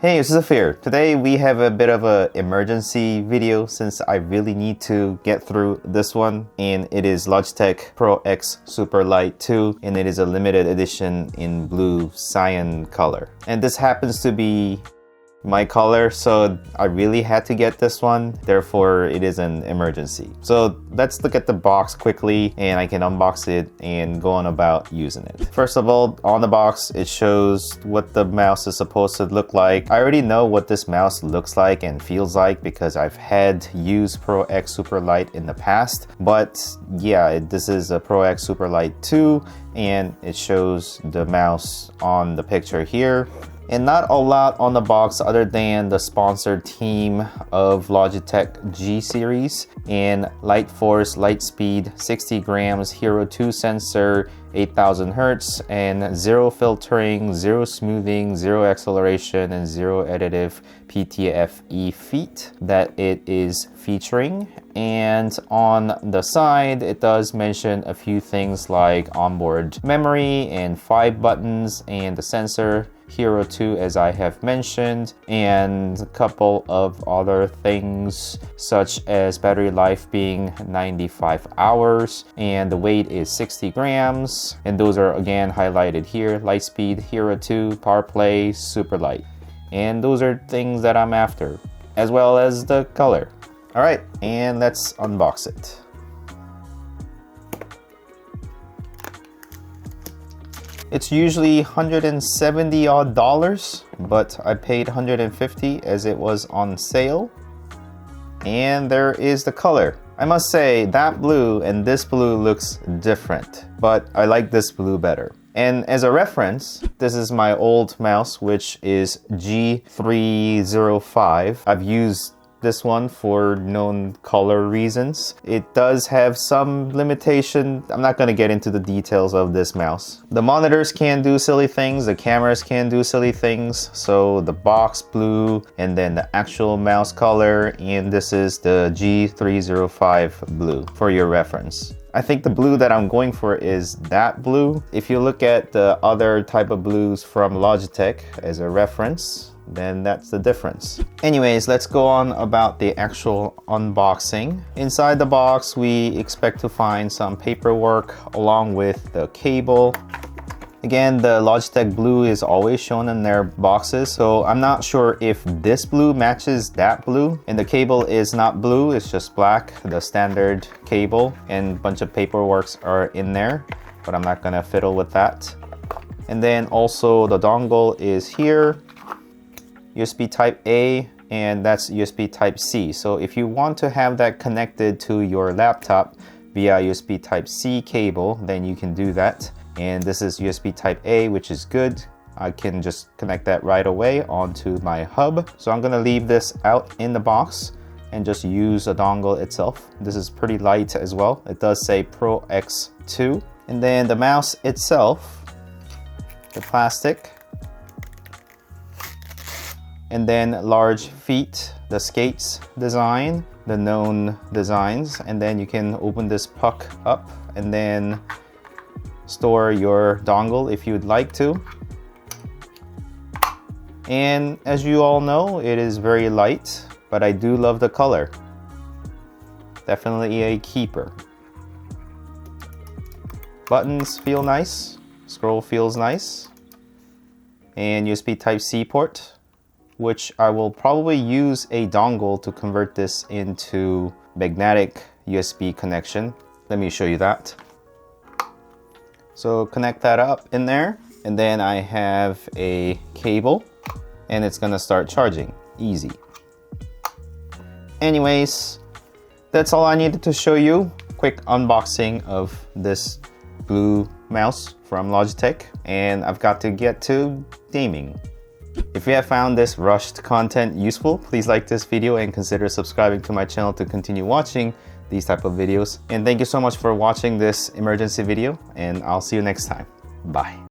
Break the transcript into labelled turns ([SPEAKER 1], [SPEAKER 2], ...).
[SPEAKER 1] Hey, it's Zafir. Today we have a bit of an emergency video since I really need to get through this one, and it is Logitech Pro X Superlight 2, and it is a limited edition in blue cyan color. And this happens to be my color, so I really had to get this one, therefore it is an emergency. So let's look at the box quickly and I can unbox it and go on about using it. First of all, on the box it shows what the mouse is supposed to look like. I already know what this mouse looks like and feels like because I've had used Pro X Superlight in the past, but yeah, this is a Pro X Superlight 2 and it shows the mouse on the picture here. And not a lot on the box other than the sponsored team of Logitech G series and Light Force, Light Speed, 60 grams, Hero 2 sensor, 8000 Hertz, and zero filtering, zero smoothing, zero acceleration, and zero additive PTFE feet that it is featuring. And on the side, it does mention a few things like onboard memory and 5 buttons and the sensor, Hero 2 as I have mentioned, and a couple of other things such as battery life being 95 hours and the weight is 60 grams, and those are again highlighted here: Lightspeed, Hero 2, Power Play, Superlight. And those are things that I'm after, as well as the color. Alright, and let's unbox it. It's usually $170 odd, but I paid $150 as it was on sale. And there is the color. I must say that blue and this blue looks different, but I like this blue better. And as a reference, this is my old mouse, which is G305. I've used this one for known color reasons. It does have some limitation. I'm not going to get into the details of this mouse. The monitors can do silly things, the cameras can do silly things. So the box blue and then the actual mouse color, and this is the G305 blue for your reference. I think the blue that I'm going for is that blue. If you look at the other type of blues from Logitech as a reference, then that's the difference. Anyways, let's go on about the actual unboxing. Inside the box, we expect to find some paperwork along with the cable. Again, the Logitech blue is always shown in their boxes, so I'm not sure if this blue matches that blue. And the cable is not blue, it's just black, the standard cable, and a bunch of paperworks are in there, but I'm not gonna fiddle with that. And then also the dongle is here. USB type A, and that's USB type C. So if you want to have that connected to your laptop via USB type C cable, then you can do that. And this is USB type A, which is good. I can just connect that right away onto my hub. So I'm gonna leave this out in the box and just use a dongle itself. This is pretty light as well. It does say Pro X2. And then the mouse itself, the plastic, and then large feet, the skates design, the known designs, and then you can open this puck up and then store your dongle if you'd like to. And as you all know, it is very light, but I do love the color. Definitely a keeper. Buttons feel nice, scroll feels nice, and USB type C port, which I will probably use a dongle to convert this into magnetic USB connection. Let me show you that. So connect that up in there, and then I have a cable, and it's gonna start charging. Easy. Anyways, that's all I needed to show you. Quick unboxing of this blue mouse from Logitech, and I've got to get to gaming. If you have found this rushed content useful, please like this video and consider subscribing to my channel to continue watching these type of videos. And thank you so much for watching this emergency video, and I'll see you next time. Bye.